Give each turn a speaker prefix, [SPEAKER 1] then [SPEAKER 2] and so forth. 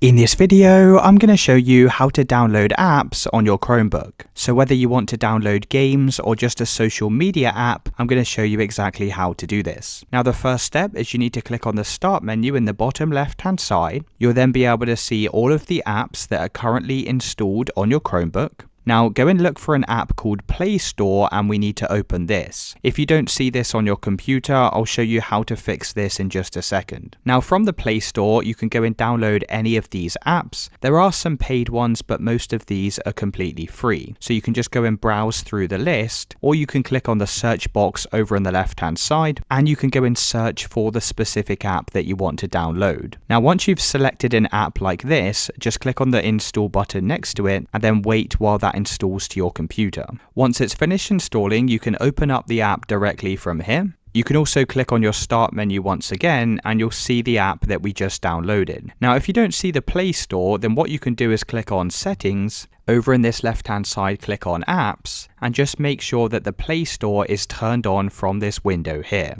[SPEAKER 1] In this video, I'm going to show you how to download apps on your Chromebook. So whether you want to download games or just a social media app, I'm going to show you exactly how to do this. Now the first step is you need to click on the Start menu in the bottom left hand side. You'll then be able to see all of the apps that are currently installed on your Chromebook. Now go and look for an app called Play Store and we need to open this. If you don't see this on your computer, I'll show you how to fix this in just a second. Now from the Play Store, you can go and download any of these apps. There are some paid ones, but most of these are completely free. So you can just go and browse through the list, or you can click on the search box over on the left hand side and you can go and search for the specific app that you want to download. Now once you've selected an app like this, just click on the install button next to it and then wait while that installs to your computer. Once it's finished installing, you can open up the app directly from here. You can also click on your Start menu once again and you'll see the app that we just downloaded. Now if you don't see the Play Store, then what you can do is click on Settings. Over in this left hand side, click on Apps and just make sure that the Play Store is turned on from this window here.